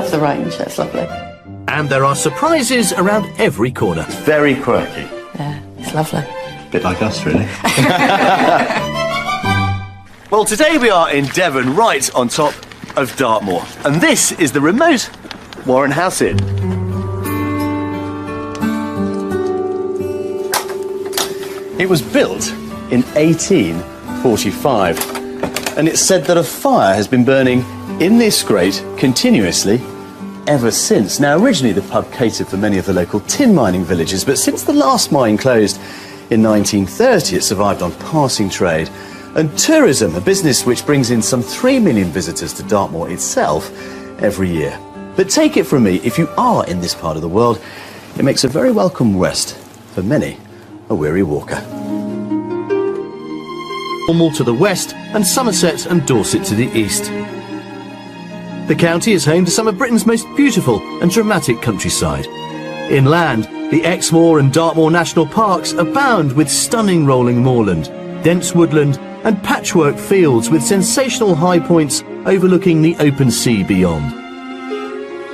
love the range, that's lovely. And there are surprises around every corner. Very quirky. Yeah, it's lovely. Bit like us, really. Well, today we are in Devon, right on top of Dartmoor. And this is the remote Warren House Inn. It was built in 1845, and it's said that a fire has been burning in this grate continuously ever since. Now, originally the pub catered for many of the local tin mining villages, but since the last mine closed in 1930, it survived on passing trade. And tourism, a business which brings in some 3 million visitors to Dartmoor itself every year. But take it from me, if you are in this part of the world, it makes a very welcome rest for many a weary walker. Cornwall to the west and Somerset and Dorset to the east. The county is home to some of Britain's most beautiful and dramatic countryside. Inland, the Exmoor and Dartmoor National Parks abound with stunning rolling moorland, dense woodland and patchwork fields with sensational high points overlooking the open sea beyond.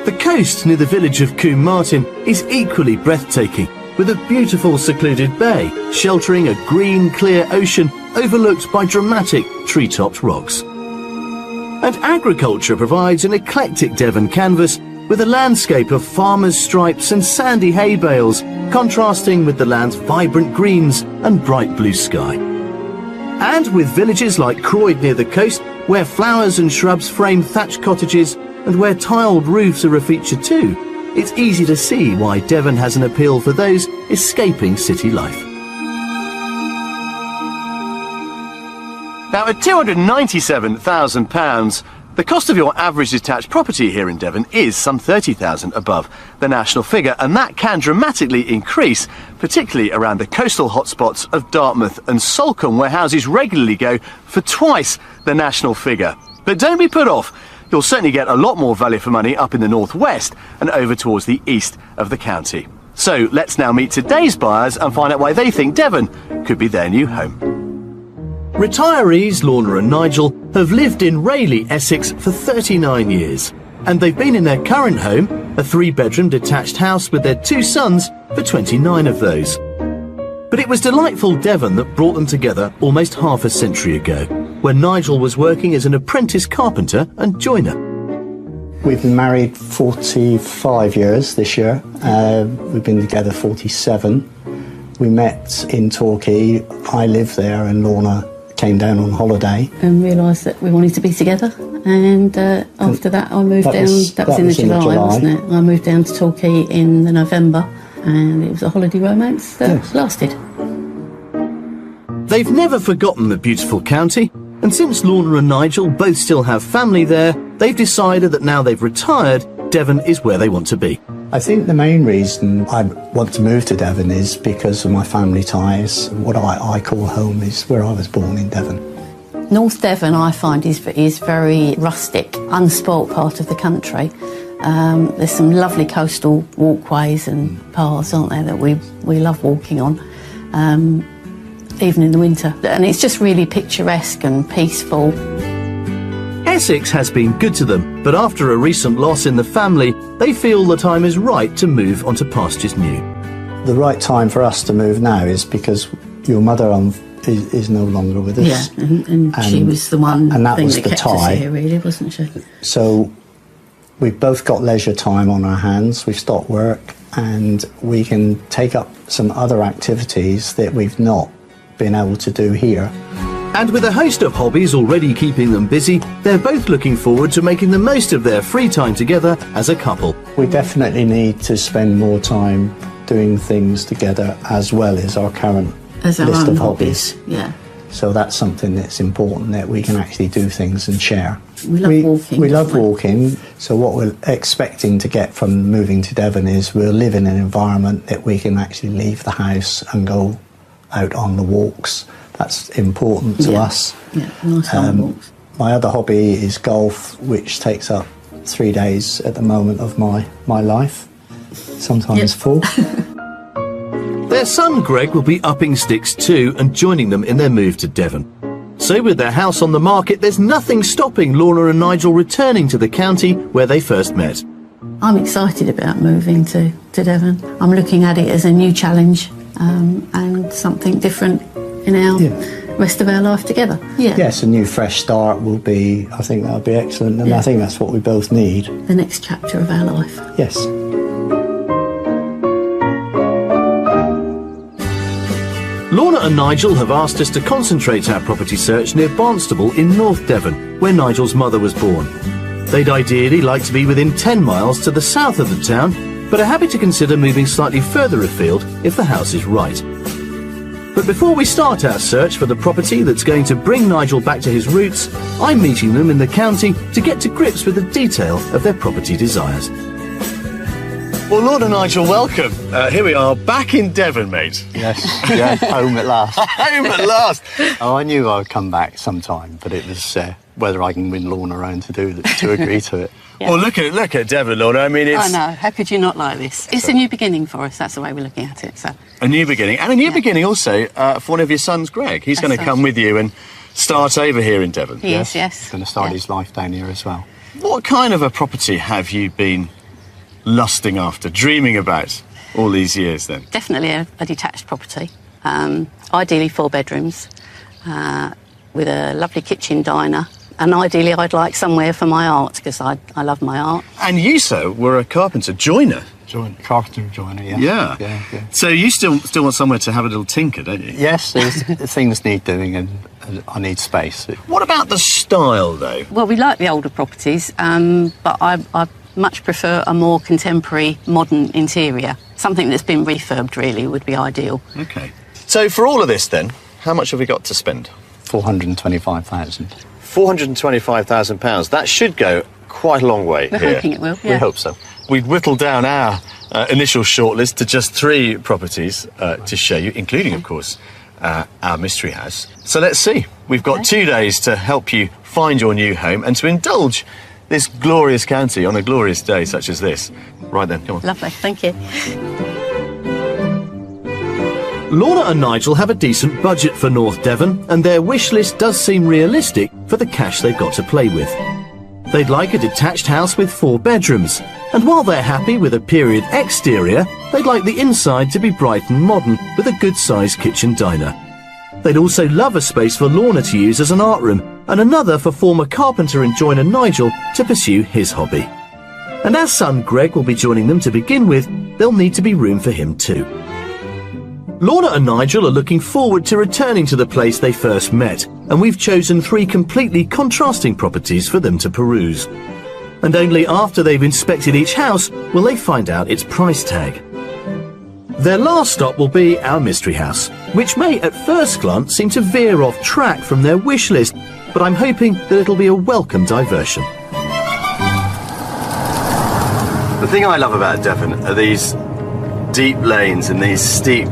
The coast near the village of Combe Martin is equally breathtaking, with a beautiful secluded bay sheltering a green, clear ocean overlooked by dramatic tree-topped rocks. And agriculture provides an eclectic Devon canvas with a landscape of farmers' stripes and sandy hay bales, contrasting with the land's vibrant greens and bright blue sky. And with villages like Croyd near the coast, where flowers and shrubs frame thatched cottages and where tiled roofs are a feature too, it's easy to see why Devon has an appeal for those escaping city life. Now, at £297,000, the cost of your average detached property here in Devon is some £30,000 above the national figure, and that can dramatically increase, particularly around the coastal hotspots of Dartmouth and Salcombe, where houses regularly go for twice the national figure. But don't be put off. You'll certainly get a lot more value for money up in the northwest and over towards the east of the county. So let's now meet today's buyers and find out why they think Devon could be their new home. Retirees Lorna and Nigel have lived in Rayleigh, Essex for 39 years, and they've been in their current home, a 3-bedroom detached house with their 2 sons, for 29 of those. But it was delightful Devon that brought them together almost half a century ago, when Nigel was working as an apprentice carpenter and joiner. We've been married 45 years this year. We've been together 47. We met in Torquay. I lived there and Lorna came down on holiday. And realised that we wanted to be together. And after that I moved down. That was in July, wasn't it? I moved down to Torquay in the November, and it was a holiday romance that lasted. They've never forgotten the beautiful county, and since Lorna and Nigel both still have family there, they've decided that now they've retired, Devon is where they want to be. I think the main reason I want to move to Devon is because of my family ties. What I call home is where I was born, in Devon. North Devon, I find, is very rustic, unspoilt part of the country. There's some lovely coastal walkways and paths, aren't there, that we love walking on, even in the winter. And it's just really picturesque and peaceful. Essex has been good to them, but after a recent loss in the family, they feel the time is right to move onto pastures new. The right time for us to move now is because your mother is no longer with us. Yeah, and she was the one and that thing was that the kept tie. us here, really, wasn't she? So we've both got leisure time on our hands. We've stopped work and we can take up some other activities that we've not been able to do here. And with a host of hobbies already keeping them busy, they're both looking forward to making the most of their free time together as a couple. We definitely need to spend more time doing things together as well as our current list of hobbies. Yeah. So that's something that's important, that we can actually do things and share. We love walking. We love walking. So what we're expecting to get from moving to Devon is we'll live in an environment that we can actually leave the house and go out on the walks. That's important to us. Yeah, nice long walks. My other hobby is golf, which takes up 3 days at the moment of my life, sometimes 4. Their son Greg will be upping sticks too and joining them in their move to Devon. So with their house on the market, there's nothing stopping Lorna and Nigel returning to the county where they first met. I'm excited about moving to Devon. I'm looking at it as a new challenge and something different in our rest of our life together. Yeah. Yes, a new fresh start will be, I think that'll be excellent, and I think that's what we both need. The next chapter of our life. Yes. Lorna and Nigel have asked us to concentrate our property search near Barnstable in North Devon, where Nigel's mother was born. They'd ideally like to be within 10 miles to the south of the town, but are happy to consider moving slightly further afield if the house is right. But before we start our search for the property that's going to bring Nigel back to his roots, I'm meeting them in the county to get to grips with the detail of their property desires. Well, Lorna and Nigel, welcome. Here we are, back in Devon, mate. Yes, home at last. Home at last. Oh, I knew I would come back sometime, but it was whether I can win Lorna around to agree to it. Yeah. Well, look at Devon, Lorna. I mean, it's... I know, how could you not like this? It's a new beginning for us, that's the way we're looking at it. So a new beginning. And a new beginning also for one of your sons, Greg. He's going to come with you and start over here in Devon. Yes. He's going to start his life down here as well. What kind of a property have you been lusting after, dreaming about all these years then? Definitely a detached property. Ideally 4 bedrooms with a lovely kitchen diner. And ideally I'd like somewhere for my art, because I love my art. And you, sir, were a carpenter, joiner. Carpenter joiner, yeah. Yeah. So you still want somewhere to have a little tinker, don't you? Yes, things need doing and I need space. What about the style, though? Well, we like the older properties, but I much prefer a more contemporary, modern interior. Something that's been refurbed, really, would be ideal. OK. So for all of this, then, how much have we got to spend? £425,000. £425,000. That should go quite a long way We're here. hoping it will, We hope so. We've whittled down our initial shortlist to just 3 properties to show you, including, of course, our mystery house. So let's see. We've got 2 days to help you find your new home and to indulge this glorious county on a glorious day such as this. Right then, come on. Lovely, thank you. Lorna and Nigel have a decent budget for North Devon, and their wish list does seem realistic for the cash they've got to play with. They'd like a detached house with 4 bedrooms, and while they're happy with a period exterior, they'd like the inside to be bright and modern with a good-sized kitchen diner. They'd also love a space for Lorna to use as an art room, and another for former carpenter and joiner Nigel to pursue his hobby. And as son Greg will be joining them to begin with, there'll need to be room for him too. Lorna and Nigel are looking forward to returning to the place they first met, and we've chosen 3 completely contrasting properties for them to peruse. And only after they've inspected each house will they find out its price tag. Their last stop will be our mystery house, which may at first glance seem to veer off track from their wish list, but I'm hoping that it'll be a welcome diversion. The thing I love about Devon are these deep lanes and these steep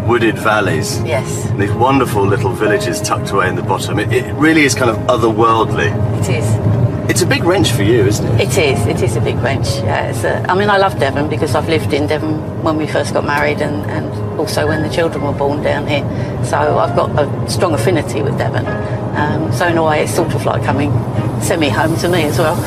wooded valleys. Yes. These wonderful little villages tucked away in the bottom. It really is kind of otherworldly. It is. It's a big wrench for you, isn't it? It is a big wrench. Yeah, I mean, I love Devon because I've lived in Devon when we first got married and also when the children were born down here. So I've got a strong affinity with Devon. So in a way, it's sort of like coming semi-home to me as well.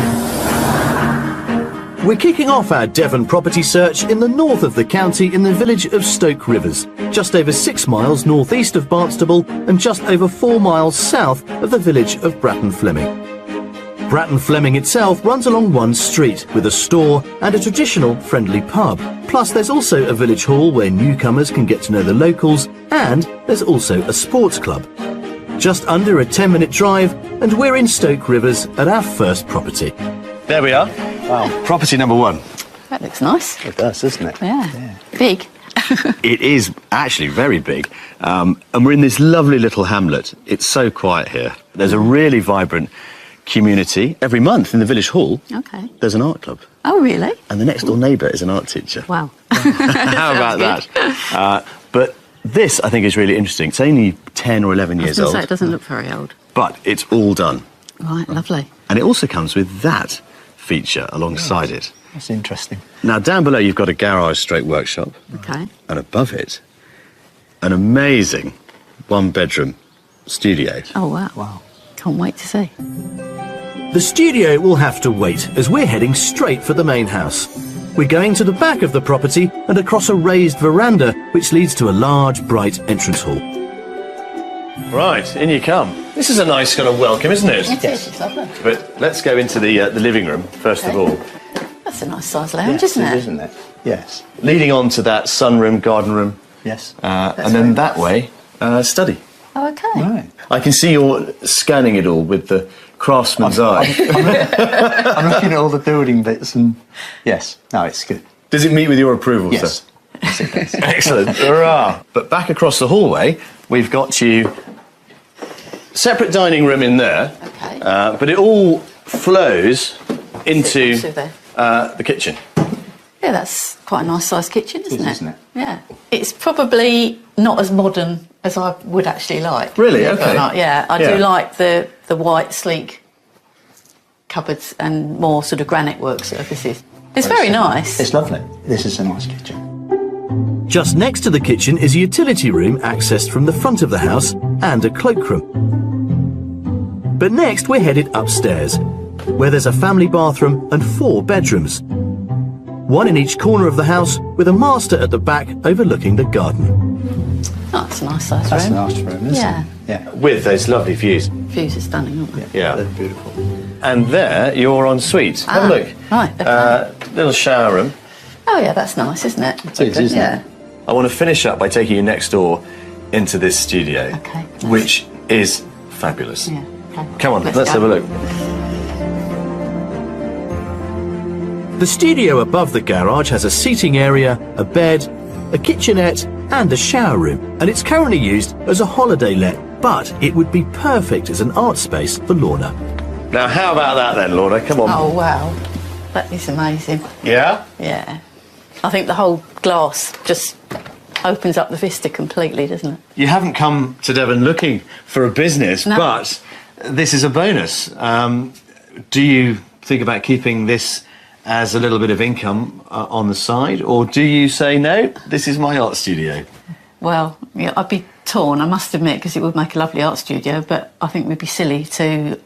We're kicking off our Devon property search in the north of the county in the village of Stoke Rivers, just over 6 miles northeast of Barnstable and just over 4 miles south of the village of Bratton Fleming. Bratton Fleming itself runs along one street with a store and a traditional friendly pub. Plus there's also a village hall where newcomers can get to know the locals, and there's also a sports club. Just under a 10-minute drive, and we're in Stoke Rivers at our first property. There we are. Wow. Property number 1. That looks nice. It does, doesn't it? Yeah. Big. It is actually very big. And we're in this lovely little hamlet. It's so quiet here. There's a really vibrant community. Every month in the village hall, Okay. there's an art club. Oh, really? And the next door neighbour is an art teacher. Wow. How about that? But this, I think, is really interesting. It's only 10 or 11 years old. So it doesn't look very old. But it's all done. Right, lovely. And it also comes with that feature alongside it. That's interesting. Now, down below, you've got a garage stroke workshop. Okay. And above it, an amazing 1-bedroom studio. Oh, wow. Wow. Can't wait to see. The studio will have to wait, as we're heading straight for the main house. We're going to the back of the property and across a raised veranda, which leads to a large, bright entrance hall. Right, in you come. This is a nice kind of welcome, isn't it? It is, it's lovely. But let's go into the living room, first of all. That's a nice size lounge, Yes, isn't it? isn't it? Yes. Leading on to that sunroom, garden room, Yes. and then that way, study. Oh, okay. Right. I can see you're scanning it all with the craftsman's eye. I'm looking at all the building bits and... Yes. No, it's good. Does it meet with your approval, Yes. sir? Yes, it does. Excellent. Hurrah. But back across the hallway, we've got you... Separate dining room in there, Okay. but it all flows into there. the kitchen. Yeah, that's quite a nice sized kitchen, isn't it? Isn't it? Yeah. It's probably not as modern as I would actually like. Really? Yeah, Okay. I Yeah. do like the white, sleek cupboards and more sort of granite work surfaces. It's very nice. It's lovely. This is a nice kitchen. Just next to the kitchen is a utility room accessed from the front of the house and a cloakroom. But next we're headed upstairs, where there's a family bathroom and 4 bedrooms. One in each corner of the house, with a master at the back overlooking the garden. Oh, it's a nice sized That's a room. nice room, isn't Yeah. it? Yeah. With those lovely views. Views are stunning, aren't they? Yeah. They're beautiful. And there, you're en suite. Have a look. Right, okay. Little shower room. Oh, yeah, that's nice, isn't it? It is, isn't Yeah. it? I want to finish up by taking you next door into this studio, Okay. which is fabulous. Yeah. Okay. Come on, let's go. have a look. The studio above the garage has a seating area, a bed, a kitchenette and a shower room, and it's currently used as a holiday let, but it would be perfect as an art space for Lorna. Now, how about that then, Lorna? Come on. Oh, wow. That is amazing. Yeah? Yeah. I think the whole glass just opens up the vista completely, doesn't it? You haven't come to Devon looking for a business, No. but this is a bonus. Do you think about keeping this as a little bit of income on the side, or do you say, no, this is my art studio? Well, yeah, I'd be torn, I must admit, because it would make a lovely art studio, but I think we'd be silly to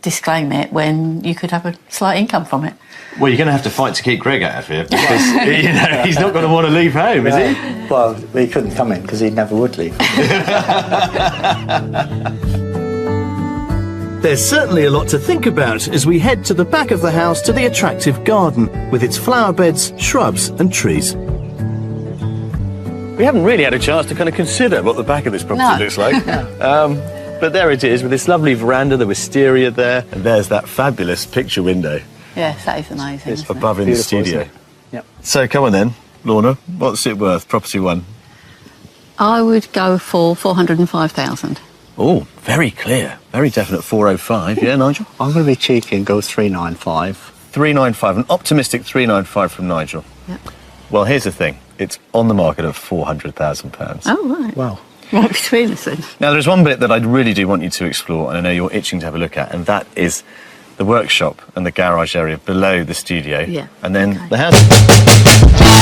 disclaim it when you could have a slight income from it. Well, you're going to have to fight to keep Greg out of here, because he's not going to want to leave home, is he? Well, he couldn't come in because he never would leave. There's certainly a lot to think about as we head to the back of the house to the attractive garden with its flower beds, shrubs and trees. We haven't really had a chance to kind of consider what the back of this property No. looks like. But there it is, with this lovely veranda, the wisteria there, and there's that fabulous picture window Yes, that is amazing. isn't it? above in the Beautiful, studio. isn't it? Yep. So come on then, Lorna, what's it worth, property one? I would go for 405,000. Oh, very clear, very definite 405, yeah, Nigel? I'm going to be cheeky and go 395. 395, an optimistic 395 from Nigel. Yep. Well, here's the thing, it's on the market at £400,000. Oh, right. Wow. Right between us then. Now, there's one bit that I really do want you to explore, and I know you're itching to have a look at, and that is the workshop and the garage area below the studio. Yeah, And then okay. the house.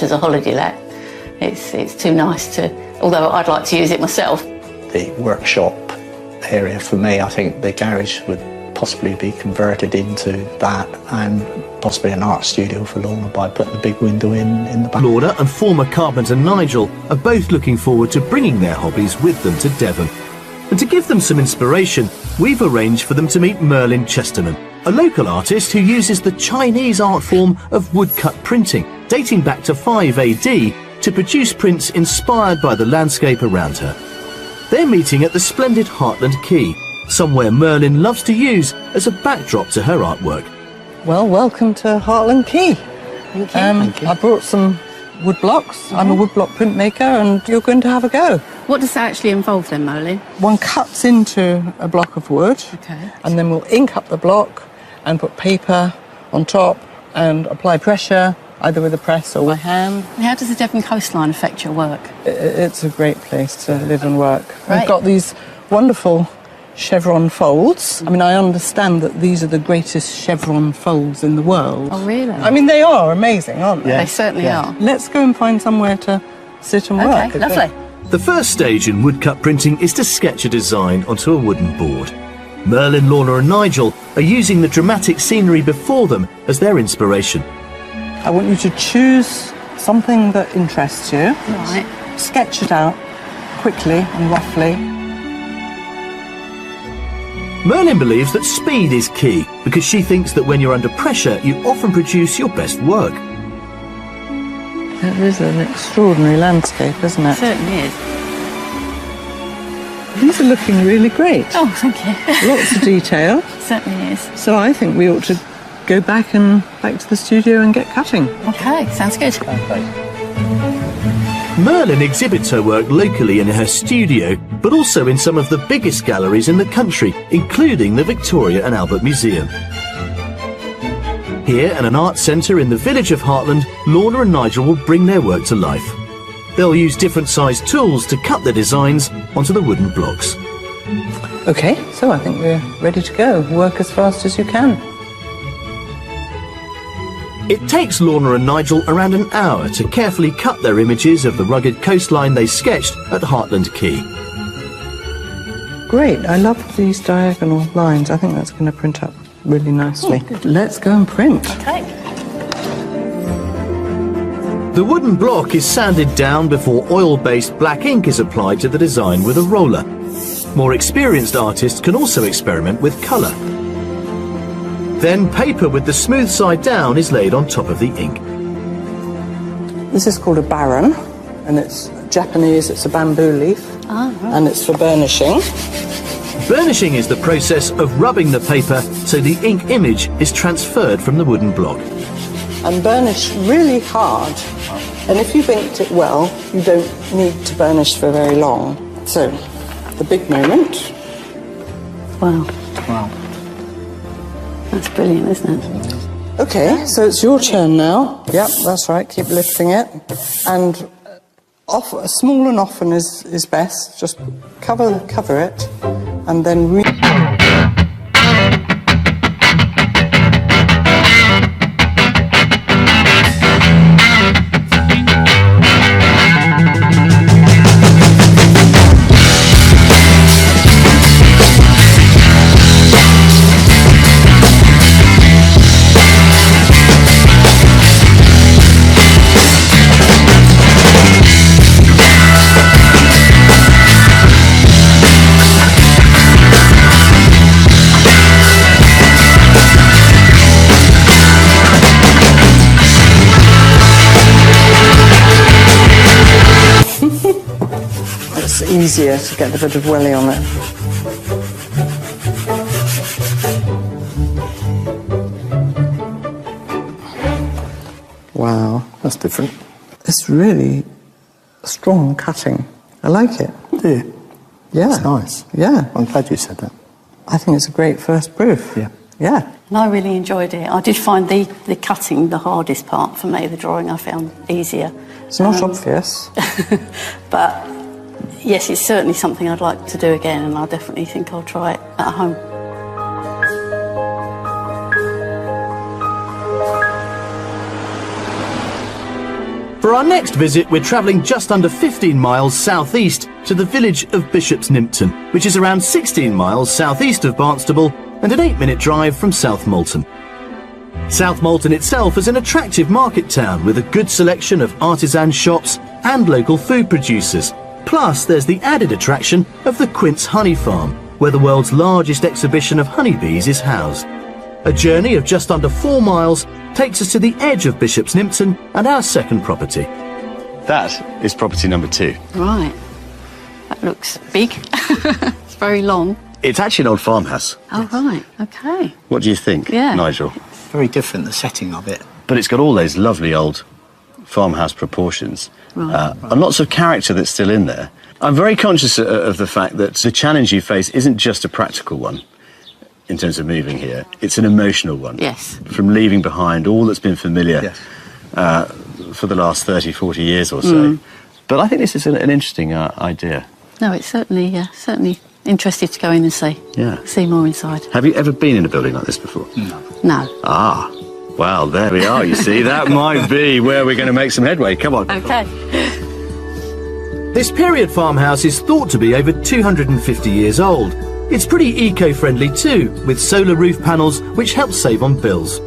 As a holiday let, it's too nice to, although I'd like to use it myself. The workshop area for me, I think the garage would possibly be converted into that, and possibly an art studio for Lorna by putting a big window in the back. Lorna and former carpenter Nigel are both looking forward to bringing their hobbies with them to Devon. And to give them some inspiration, we've arranged for them to meet Merlin Chesterman, a local artist who uses the Chinese art form of woodcut printing, dating back to 5 AD, to produce prints inspired by the landscape around her. They're meeting at the splendid Heartland Quay, somewhere Merlin loves to use as a backdrop to her artwork. Well, welcome to Heartland Quay. Thank you. Thank you. I brought some wood blocks. I'm a woodblock printmaker, and you're going to have a go. What does that actually involve then, Merlin? One cuts into a block of wood, Okay. and then we'll ink up the block and put paper on top and apply pressure, either with a press or by hand. How does the Devon coastline affect your work? It's a great place to live and work. Right. We've got these wonderful chevron folds. I mean, I understand that these are the greatest chevron folds in the world. Oh, really? I mean, they are amazing, aren't they? They certainly are. Let's go and find somewhere to sit and work. Okay, lovely. The first stage in woodcut printing is to sketch a design onto a wooden board. Merlin, Lorna and Nigel are using the dramatic scenery before them as their inspiration. I want you to choose something that interests you. Right. Sketch it out quickly and roughly. Merlin believes that speed is key because she thinks that when you're under pressure, you often produce your best work. It is an extraordinary landscape, isn't it? Certainly is. These are looking really great. Oh, thank you. Lots of detail. Certainly is. So I think we ought to go back to the studio and get cutting. Okay, sounds good. Merlin exhibits her work locally in her studio, but also in some of the biggest galleries in the country, including the Victoria and Albert Museum. Here, at an art centre in the village of Heartland, Lorna and Nigel will bring their work to life. They'll use different sized tools to cut their designs onto the wooden blocks. Okay, so I think we're ready to go. Work as fast as you can. It takes Lorna and Nigel around an hour to carefully cut their images of the rugged coastline they sketched at Heartland Quay. Great, I love these diagonal lines. I think that's going to print up really nicely. Let's go and print. Okay. The wooden block is sanded down before oil-based black ink is applied to the design with a roller. More experienced artists can also experiment with colour. Then paper with the smooth side down is laid on top of the ink. This is called a baron, and it's Japanese, it's a bamboo leaf, and it's for burnishing. Burnishing is the process of rubbing the paper so the ink image is transferred from the wooden block. And burnish really hard, and if you've inked it well, you don't need to burnish for very long. So, the big moment. Wow. Wow. That's brilliant, isn't it? Okay, so it's your turn now. Yep, that's right, keep lifting it. And small and often is best. Just cover it, and then it's easier to get a bit of welly on it. Wow, That's different. it's really strong cutting. I like it. Do you? Yeah. It's nice. Yeah. I'm glad you said that. I think it's a great first proof. Yeah. Yeah. And I really enjoyed it. I did find the cutting the hardest part for me. The drawing I found easier. It's not obvious. But yes, it's certainly something I'd like to do again, and I definitely think I'll try it at home. For our next visit, we're travelling just under 15 miles southeast to the village of Bishop's Nympton, which is around 16 miles southeast of Barnstable and an 8-minute drive from South Molton. South Molton itself is an attractive market town with a good selection of artisan shops and local food producers. Plus, there's the added attraction of the Quince Honey Farm, where the world's largest exhibition of honeybees is housed. A journey of just under 4 miles takes us to the edge of Bishop's Nympton and our second property. That is property number 2. Right. That looks big. It's very long. It's actually an old farmhouse. Oh, right. OK. What do you think, Yeah. Nigel? Very different, the setting of it. But it's got all those lovely old farmhouse proportions and lots of character that's still in there. I'm very conscious of the fact that the challenge you face isn't just a practical one in terms of moving here. It's an emotional one. Yes. From leaving behind all that's been familiar Yes. for the last 30, 40 years or so. But I think this is an interesting idea. No, it's certainly interested to go in and see. Yeah. See more inside. Have you ever been in a building like this before? No. Ah, well, there we are, you see. That might be where we're going to make some headway. Come on. OK. This period farmhouse is thought to be over 250 years old. It's pretty eco-friendly too, with solar roof panels which help save on bills.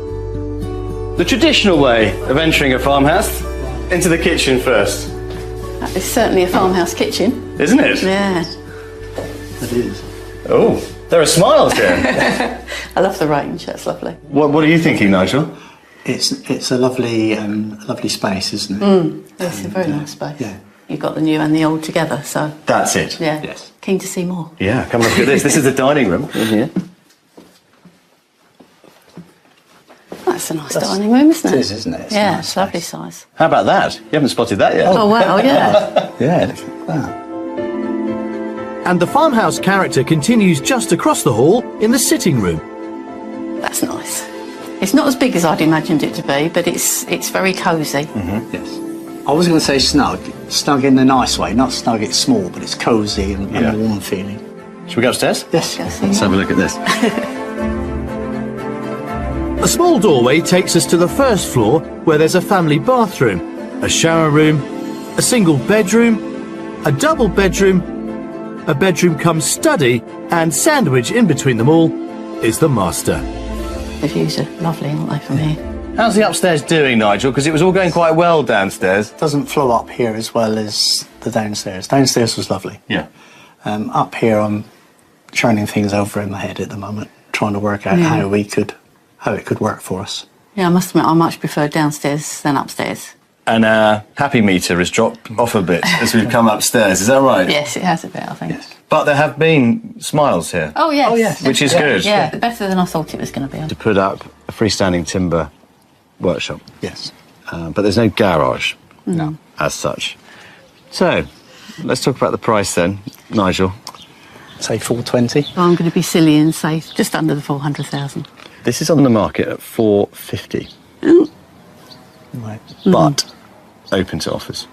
The traditional way of entering a farmhouse, into the kitchen first. That is certainly a farmhouse kitchen. Isn't it? Yeah. It is. Oh, there are smiles here. I love the range. That's lovely. What are you thinking, Nigel? It's a lovely space, isn't it? It's a very nice space. Yeah. You've got the new and the old together, so That's it. yeah. Yes. Keen to see more. Yeah, come look at this. This is the dining room in here. That's a nice dining room, isn't it? It is, isn't it? It's a yeah, nice it's lovely space. size. How about that? You haven't spotted that yet. Oh wow, yeah. Yeah, look at that. And the farmhouse character continues just across the hall in the sitting room. That's nice. It's not as big as I'd imagined it to be, but it's very cosy. Yes. I was going to say snug in a nice way, not snug, it's small, but it's cosy and warm feeling. Should we go upstairs? Yes. Go see Let's have a more. look at this. A small doorway takes us to the first floor, where there's a family bathroom, a shower room, a single bedroom, a double bedroom, a bedroom cum study, and sandwiched in between them all is the master. The views are lovely, aren't they, from here? How's the upstairs doing, Nigel? Because it was all going quite well downstairs. Doesn't flow up here as well as the downstairs. Downstairs was lovely. Yeah. Up here, I'm churning things over in my head at the moment, trying to work out how it could work for us. Yeah, I must admit, I much prefer downstairs than upstairs. And our happy meter has dropped off a bit as we've come upstairs. Is that right? Yes, it has a bit, I think. Yes. But there have been smiles here. Oh, yes. Oh, yes. Which is good. Yeah, better than I thought it was going to be. To put up a freestanding timber workshop. Yes. But there's no garage No. as such. So, let's talk about the price then, Nigel. Say 420. I'm going to be silly and say just under the 400,000. This is on the market at 450, Right. but open to offers.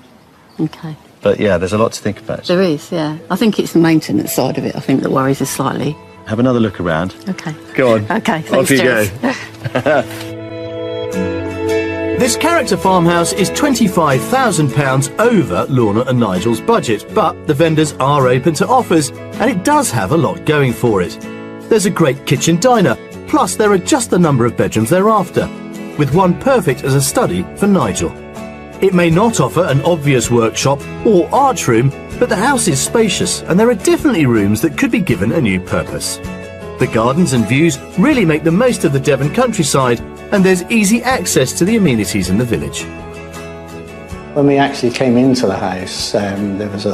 Okay. But yeah, there's a lot to think about. There is, yeah. I think it's the maintenance side of it, I think, that worries us slightly. Have another look around. Okay. Go on. Okay, thanks, Off you go. Gerald. This character farmhouse is £25,000 over Lorna and Nigel's budget, but the vendors are open to offers, and it does have a lot going for it. There's a great kitchen diner, plus there are just the number of bedrooms thereafter, with one perfect as a study for Nigel. It may not offer an obvious workshop or art room, but the house is spacious and there are definitely rooms that could be given a new purpose. The gardens and views really make the most of the Devon countryside, and there's easy access to the amenities in the village. When we actually came into the house, there was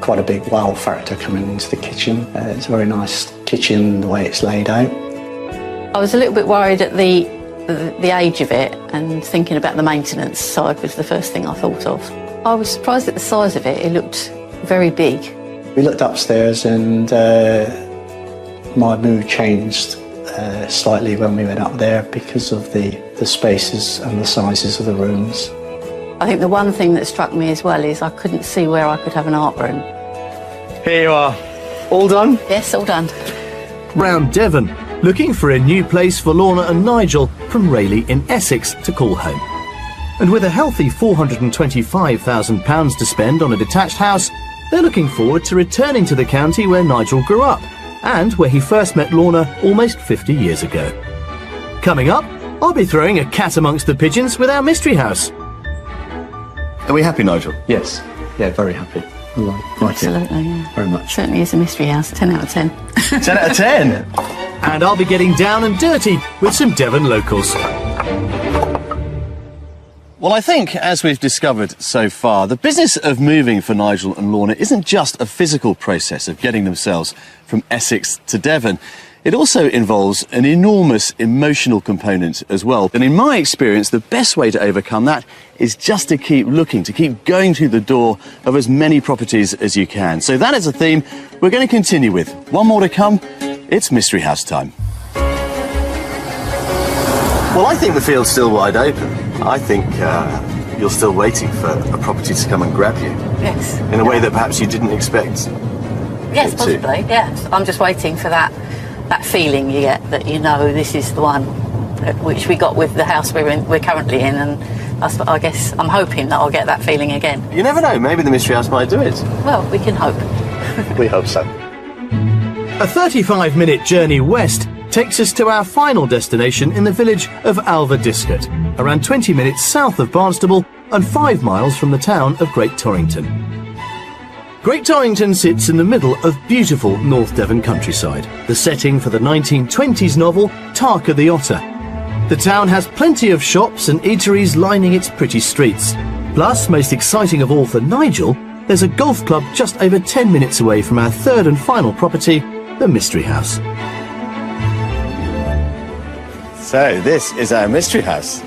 quite a big wow factor coming into the kitchen. It's a very nice kitchen, the way it's laid out. I was a little bit worried at the age of it, and thinking about the maintenance side was the first thing I thought of. I was surprised at the size of it. It looked very big. We looked upstairs and my mood changed slightly when we went up there because of the spaces and the sizes of the rooms. I think the one thing that struck me as well is I couldn't see where I could have an art room. Here you are. All done? Yes, all done. Round Devon, looking for a new place for Lorna and Nigel from Rayleigh in Essex to call home. And with a healthy £425,000 to spend on a detached house, they're looking forward to returning to the county where Nigel grew up and where he first met Lorna almost 50 years ago. Coming up, I'll be throwing a cat amongst the pigeons with our mystery house. Are we happy, Nigel? Yes. Yeah, very happy. I like it. Absolutely, yeah. Very much. Certainly is a mystery house. 10 out of 10. 10 out of 10. And I'll be getting down and dirty with some Devon locals. Well, I think, as we've discovered so far, the business of moving for Nigel and Lorna isn't just a physical process of getting themselves from Essex to Devon. It also involves an enormous emotional component as well. And in my experience, the best way to overcome that is just to keep looking, to keep going through the door of as many properties as you can. So that is a theme we're going to continue with. One more to come. It's Mystery House time. Well, I think the field's still wide open. I think you're still waiting for a property to come and grab you. Yes. In a way that perhaps you didn't expect. Yes, possibly, yes. I'm just waiting for that feeling you get that you know this is the one, which we got with the house we're currently in, and I guess I'm hoping that I'll get that feeling again. You never know, maybe the Mystery House might do it. Well, we can hope. We hope so. A 35-minute journey west takes us to our final destination in the village of Alverdiscot, around 20 minutes south of Barnstable and 5 miles from the town of Great Torrington. Great Torrington sits in the middle of beautiful North Devon countryside, the setting for the 1920s novel Tarka the Otter. The town has plenty of shops and eateries lining its pretty streets. Plus, most exciting of all for Nigel, there's a golf club just over 10 minutes away from our third and final property, the Mystery House. So, this is our Mystery House.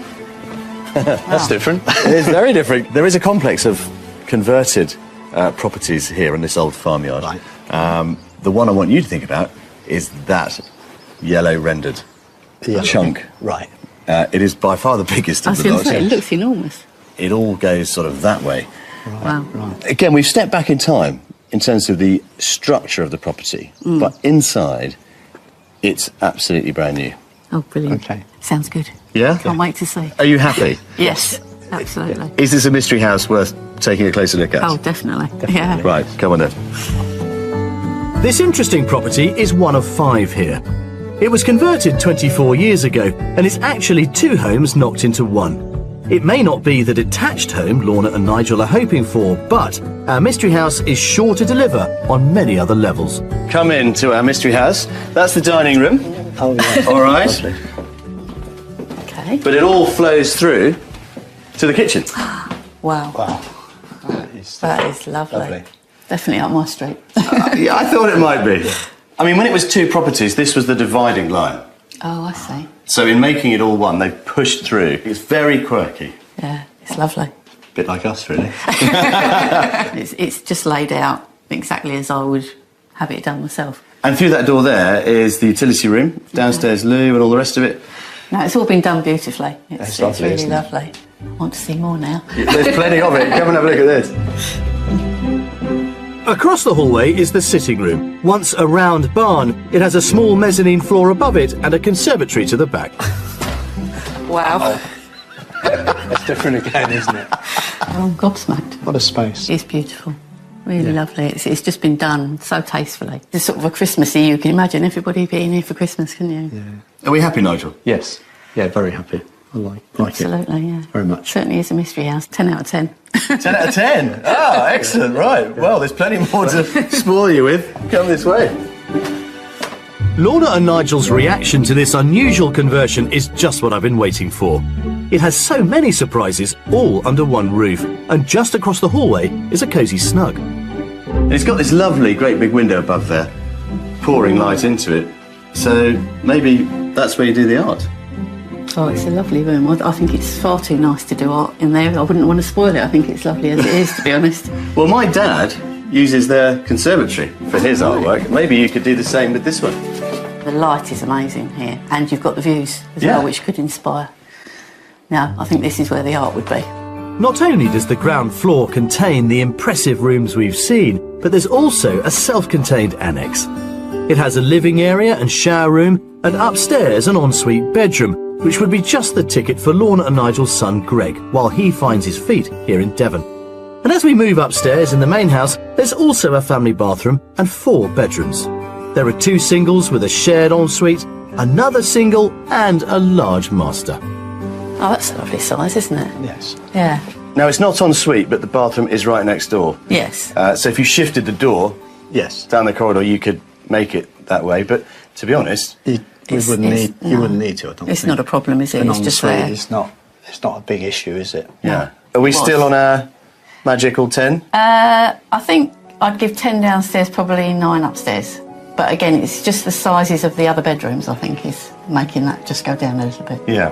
That's different. It is very different. There is a complex of converted properties here in this old farmyard. Right. The one I want you to think about is that yellow rendered chunk. Right. It is by far the biggest I of was the going lot. to say, it looks enormous. It all goes sort of that way. Wow. Right. Again, we've stepped back in time in terms of the structure of the property, but inside, it's absolutely brand new. Oh, brilliant. Okay. Sounds good. Yeah? Can't wait to see. Are you happy? Yes, absolutely. Is this a mystery house worth taking a closer look at? Oh, definitely. Yeah. Right, come on then. This interesting property is one of 5 here. It was converted 24 years ago, and it's actually 2 homes knocked into one. It may not be the detached home Lorna and Nigel are hoping for, but our mystery house is sure to deliver on many other levels. Come in to our mystery house. That's the dining room. Oh, yeah. All right. Lovely. Okay. But it all flows through to the kitchen. Wow. Wow. That is lovely. Lovely. Definitely up my street. Yeah, I thought it might be. I mean, when it was 2 properties, this was the dividing line. Oh, I see. So in making it all one, they pushed through. It's very quirky. Yeah, it's lovely. Bit like us, really. It's just laid out exactly as I would have it done myself. And through that door there is the utility room, downstairs loo and all the rest of it. No, it's all been done beautifully. It's lovely, really isn't it? lovely. I want to see more now. There's plenty of it. Come and have a look at this. Across the hallway is the sitting room. Once a round barn, it has a small mezzanine floor above it and a conservatory to the back. Wow. It's different again, isn't it? I'm gobsmacked. What a space. It's beautiful. Really lovely. It's just been done so tastefully. It's sort of a Christmassy, you can imagine everybody being here for Christmas, can you? Yeah. Are we happy, Nigel? Yes. Yeah, very happy. I like it. Absolutely, yeah. Very much. Certainly is a mystery house. 10 out of 10. 10 out of 10. Ah, excellent. Right. Well, there's plenty more to spoil you with. Come this way. Lorna and Nigel's reaction to this unusual conversion is just what I've been waiting for. It has so many surprises, all under one roof, and just across the hallway is a cosy snug. And it's got this lovely, great big window above there, pouring light into it. So maybe that's where you do the art. Oh, it's a lovely room. I think it's far too nice to do art in there. I wouldn't want to spoil it. I think it's lovely as it is, to be honest. Well, my dad uses their conservatory for his artwork. Maybe you could do the same with this one. The light is amazing here, and you've got the views as well, which could inspire. Now, I think this is where the art would be. Not only does the ground floor contain the impressive rooms we've seen, but there's also a self-contained annex. It has a living area and shower room, and upstairs an ensuite bedroom, which would be just the ticket for Lorna and Nigel's son Greg, while he finds his feet here in Devon. And as we move upstairs in the main house, there's also a family bathroom and 4 bedrooms. There are 2 singles with a shared ensuite, another single and a large master. Oh, that's a lovely size, isn't it? Yes. Yeah. Now, it's not en suite, but the bathroom is right next door. Yes. So if you shifted the door Yes. down the corridor, you could make it that way. But to be honest, You wouldn't need to, I don't It's think. not a problem, is it? An It's just ensuite there. It's not a big issue, is it? yeah. Are we still on our magical 10? I think I'd give 10 downstairs, probably 9 upstairs. But again, it's just the sizes of the other bedrooms, I think, is making that just go down a little bit. Yeah.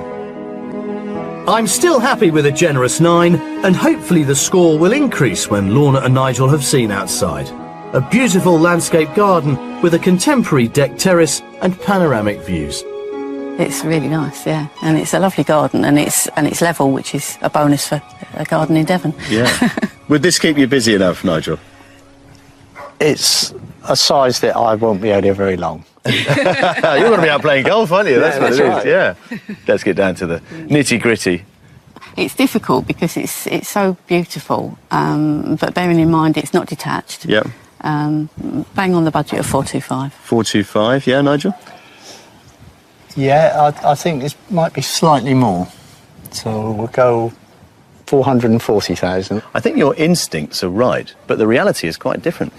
I'm still happy with a generous 9, and hopefully the score will increase when Lorna and Nigel have seen outside. A beautiful landscape garden with a contemporary deck terrace and panoramic views. It's really nice, yeah. And it's a lovely garden, and it's level, which is a bonus for a garden in Devon. Yeah. Would this keep you busy enough, Nigel? It's a size that I won't be out here very long. You're going to be out playing golf, aren't you? That's what that's it is, right. yeah. Let's get down to the nitty-gritty. It's difficult because it's so beautiful, but bearing in mind it's not detached. Yeah. Bang on the budget of 425. 425, yeah, Nigel? Yeah, I think this might be slightly more. So we'll go 440,000. I think your instincts are right, but the reality is quite different.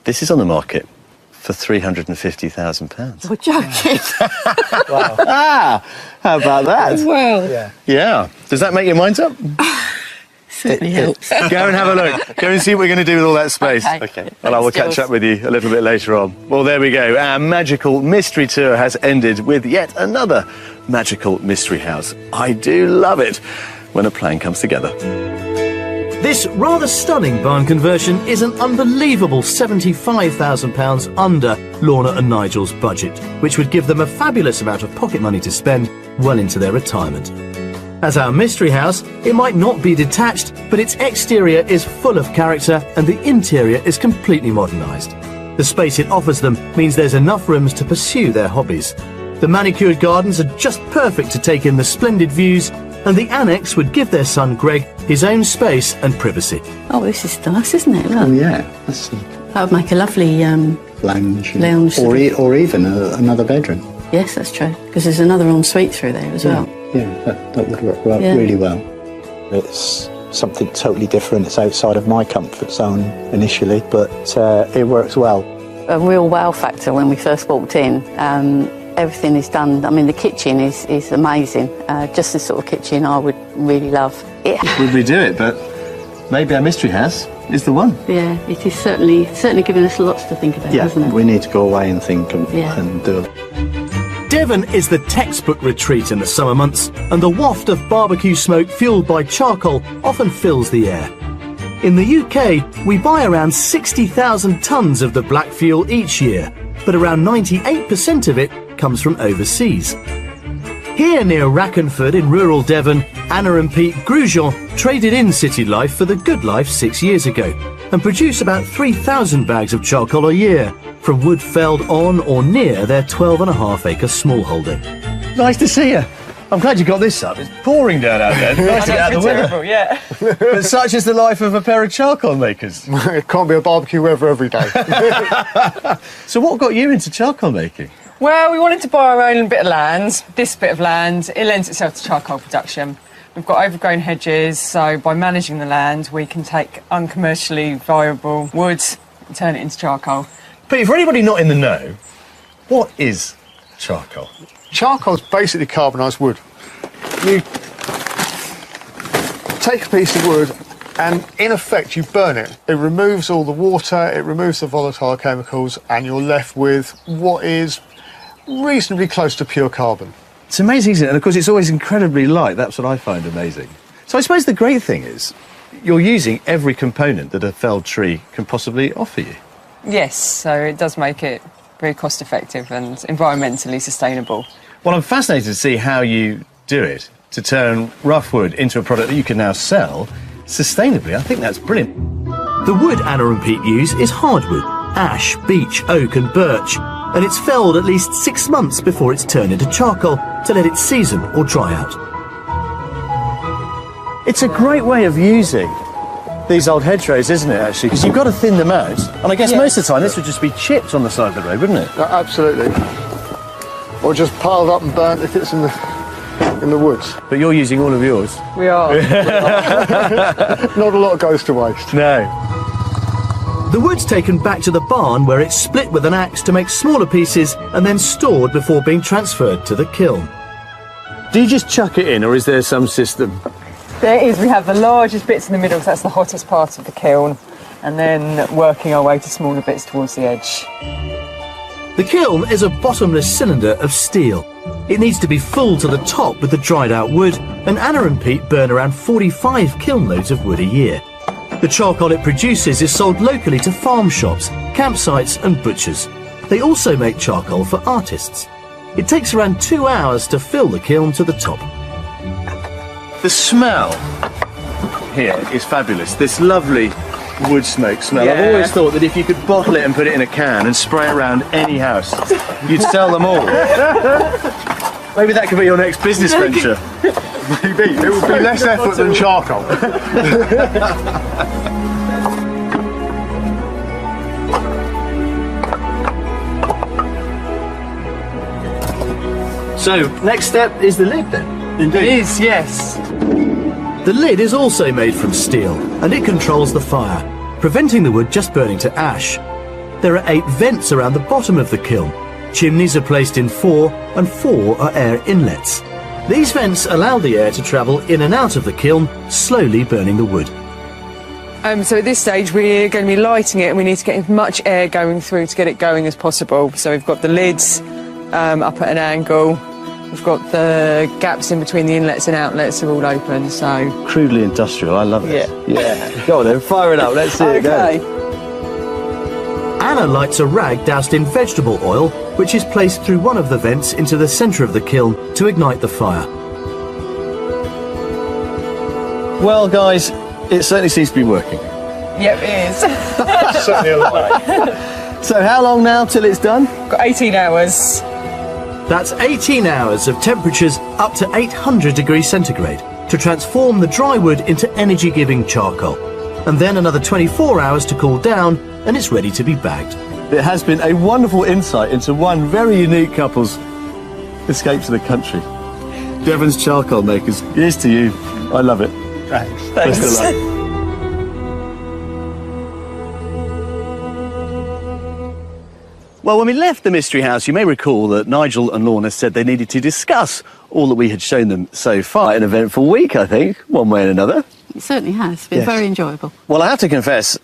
This is on the market for £350,000. You're joking. How about that? Well, Yeah. Yeah. Does that make your mind up? certainly helps. Go and have a look. Go and see what we're going to do with all that space. Okay. Well, I will Thanks, catch Jules. up with you a little bit later on. Well, there we go. Our magical mystery tour has ended with yet another magical mystery house. I do love it when a plan comes together. This rather stunning barn conversion is an unbelievable £75,000 under Lorna and Nigel's budget, which would give them a fabulous amount of pocket money to spend well into their retirement. As our mystery house, it might not be detached, but its exterior is full of character and the interior is completely modernised. The space it offers them means there's enough rooms to pursue their hobbies. The manicured gardens are just perfect to take in the splendid views, and the annex would give their son Greg his own space and privacy. Oh, this is nice, isn't it? Oh, Look. yeah. That's a That would make a lovely... lounge. Lounge. Or even another bedroom. yes, that's true. Because there's another ensuite through there as well. Yeah, that would work well, Yeah. really well. It's something totally different. It's outside of my comfort zone initially, but it works well. A real wow factor when we first walked in. Everything is done. I mean, the kitchen is amazing. Just the sort of kitchen I would really love. Would we do it? But maybe our mystery house is the one. Yeah, it is certainly giving us lots to think about, Yeah, hasn't it? we need to go away and think and do it. Devon is the textbook retreat in the summer months, and the waft of barbecue smoke fuelled by charcoal often fills the air. In the UK, we buy around 60,000 tonnes of the black fuel each year, but around 98% of it comes from overseas. Here near Rackenford in rural Devon, Anna and Pete Grujon traded in city life for the good life 6 years ago and produce about 3,000 bags of charcoal a year from wood felled on or near their 12.5-acre smallholding. Nice to see you. I'm glad you got this up. It's pouring down out there. Nice to get out of the weather. Yeah. But such is the life of a pair of charcoal makers. It can't be a barbecue weather every day. So what got you into charcoal making? Well, we wanted to buy our own bit of land. This bit of land, it lends itself to charcoal production. We've got overgrown hedges, so by managing the land, we can take uncommercially viable woods and turn it into charcoal. Pete, for anybody not in the know, what is charcoal? Charcoal's basically carbonised wood. You take a piece of wood and, in effect, you burn it. It removes all the water, it removes the volatile chemicals, and you're left with what is reasonably close to pure carbon. It's amazing, isn't it? And of course, it's always incredibly light. That's what I find amazing. So I suppose the great thing is you're using every component that a felled tree can possibly offer you. Yes, so it does make it very cost effective and environmentally sustainable. Well, I'm fascinated to see how you do it to turn rough wood into a product that you can now sell sustainably. I think that's brilliant. The wood Anna and Pete use is hardwood, ash, beech, oak and birch, and it's felled at least 6 months before it's turned into charcoal to let it season or dry out. It's a great way of using these old hedgerows, isn't it, actually? Because you've got to thin them out. And I guess most of the time this would just be chipped on the side of the road, wouldn't it? Absolutely. Or just piled up and burnt if it's in the woods. But you're using all of yours. We are. Not a lot goes to waste. No. The wood's taken back to the barn where it's split with an axe to make smaller pieces and then stored before being transferred to the kiln. Do you just chuck it in, or is there some system? There is. We have the largest bits in the middle, because that's the hottest part of the kiln, and then working our way to smaller bits towards the edge. The kiln is a bottomless cylinder of steel. It needs to be full to the top with the dried out wood, and Anna and Pete burn around 45 kiln loads of wood a year. The charcoal it produces is sold locally to farm shops, campsites and butchers. They also make charcoal for artists. It takes around 2 hours to fill the kiln to the top. The smell here is fabulous. This lovely wood smoke smell. Yeah. I've always thought that if you could bottle it and put it in a can and spray it around any house, you'd sell them all. Maybe that could be your next business venture. Maybe. It would be less effort than charcoal. So, next step is the lid then? It is, yes. The lid is also made from steel, and it controls the fire, preventing the wood just burning to ash. There are 8 vents around the bottom of the kiln. Chimneys are placed in 4, and 4 are air inlets. These vents allow the air to travel in and out of the kiln, slowly burning the wood. So at this stage we're going to be lighting it, and we need to get as much air going through to get it going as possible. So we've got the lids up at an angle. We've got the gaps in between the inlets and outlets are all open, so... Crudely industrial, I love it. Yeah. Go on then, fire it up, let's see it go. Anna lights a rag doused in vegetable oil, which is placed through one of the vents into the centre of the kiln to ignite the fire. Well, guys, it certainly seems to be working. Yep, it is. Certainly a lot. So how long now till it's done? Got 18 hours. That's 18 hours of temperatures up to 800 degrees centigrade to transform the dry wood into energy-giving charcoal. And then another 24 hours to cool down, and it's ready to be bagged. It has been a wonderful insight into one very unique couple's escape to the country. Devon's charcoal makers, here's to you. I love it. Thanks. Best of luck. Well, when we left the Mystery House, you may recall that Nigel and Lorna said they needed to discuss all that we had shown them so far. An eventful week, I think, one way and another. It certainly has. It's been very enjoyable. Well, I have to confess,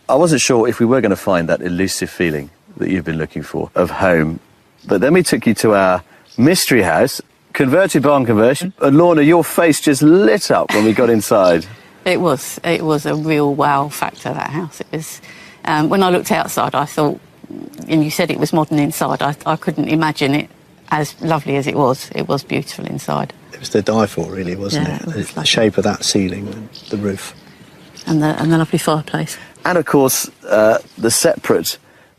I wasn't sure if we were going to find that elusive feeling that you've been looking for of home. But then we took you to our Mystery House, converted barn conversion. And Lorna, your face just lit up when we got inside. It was a real wow factor, that house. It was. When I looked outside, I thought, and you said it was modern inside, I couldn't imagine it as lovely as it was. It was beautiful inside. It was to die for, really, wasn't Yeah, it? it was The lovely. shape of that ceiling and the roof. And the lovely fireplace. And, of course, the separate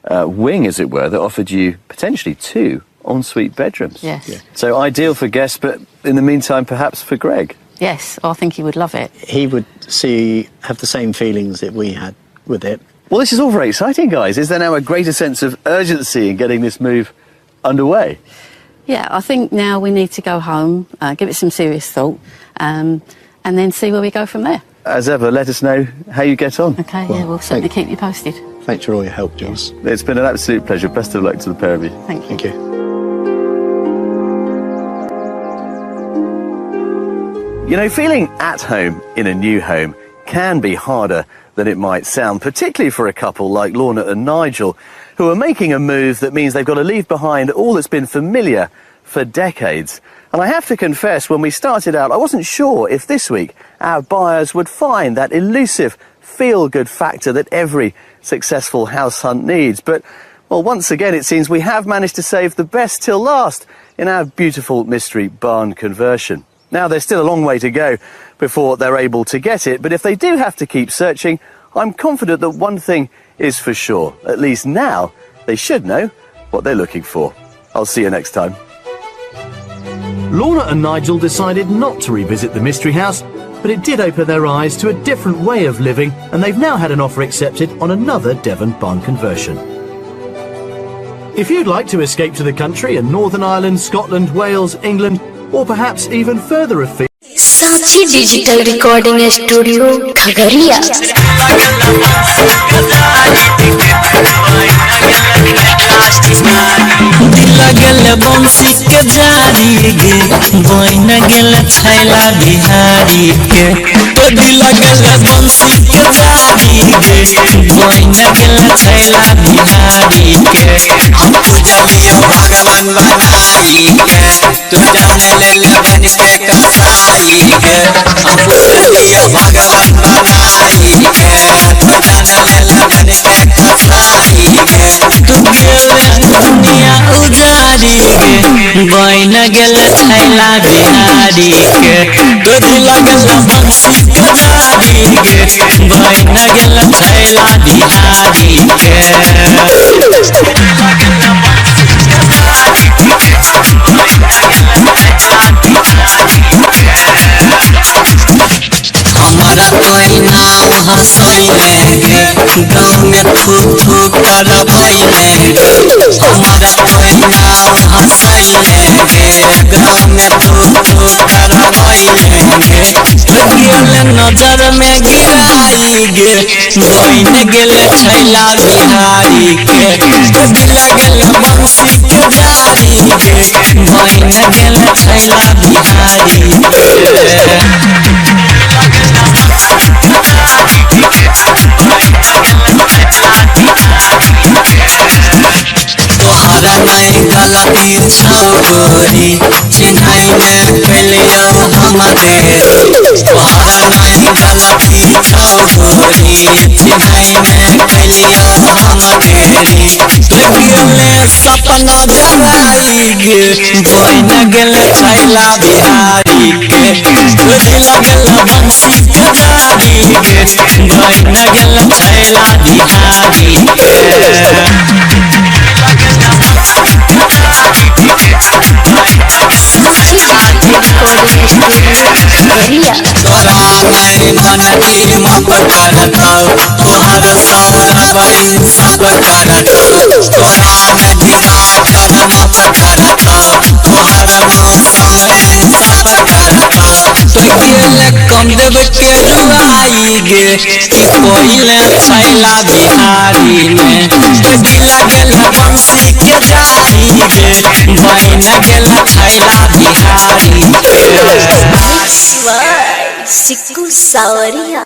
wing, as it were, that offered you potentially 2 ensuite bedrooms. Yes. Yeah. So ideal for guests, but in the meantime, perhaps for Greg. Yes, I think he would love it. He would have the same feelings that we had with it. Well, this is all very exciting, guys. Is there now a greater sense of urgency in getting this move underway? Yeah, I think now we need to go home, give it some serious thought, and then see where we go from there. As ever, let us know how you get on. Okay, Well, yeah, we'll certainly keep you posted. Thanks for all your help, Jules. It's been an absolute pleasure. Best of luck to the pair of you. Thank you. Thank you. You know, feeling at home in a new home can be harder than it might sound, particularly for a couple like Lorna and Nigel, who are making a move that means they've got to leave behind all that's been familiar for decades. And I have to confess, when we started out, I wasn't sure if this week our buyers would find that elusive feel-good factor that every successful house hunt needs. But, well, once again, it seems we have managed to save the best till last in our beautiful mystery barn conversion. Now, there's still a long way to go before they're able to get it, but if they do have to keep searching, I'm confident that one thing is for sure. At least now, they should know what they're looking for. I'll see you next time. Lorna and Nigel decided not to revisit the Mystery House but it did open their eyes to a different way of living, and they've now had an offer accepted on another Devon barn conversion. If you'd like to escape to the country in Northern Ireland, Scotland, Wales, England, or perhaps even further afield, Sanchi digital recording studio Khagaria दिल गेल बंसी के जारी गे बन गेल छैला बिहारी के दिल गेल बंसी के जारी गे बन गेल छैला बिहारी के हम पूजलियो भगवान बनाई के तू जान ले बन के कसाई के हम पूजलियो भगवान बनाई के तू जान ले बन के कसाई के तू गेल दुनिया उजारी गे बन गेल छैला बिहारी के तो दिल गेल बंसी के जारी गे बन गेल छैला बिहारी के हमारा कोई नाम हंसैले गे गाँव में थूक थूक करबैले गे हमारा कोई नाम हंसैले गे गाँव में थूक थूक करबैले गे गेल नजर में गिराई गे बन गेल छैला बिहारी के दिल गेल बंसी के जारी गे बन गेल छैला बिहारी तोहरा नहीं गलती छोरी चिन्हई में कैलियो हमारे तोहरा नहीं गलती छोरी चिन्हई में कैलियो हमारे गेले सपना जगाई गे बन गेल छैला बिहारी के दिल गेल बंसी के जारी गे बन गेल छैला बिहारी के तोरा नहीं मन की मत करता तोहर सौरवई सब करता तोरा नहीं नाचल मत करता तोहर मौसम सब करता तो गेल कम देव के रुआई गे कि कोइले छैला बिहारी में तो दिल गेल बंसी के जारी गे बन गेल छैला बिहारी सिक्कू सावरिया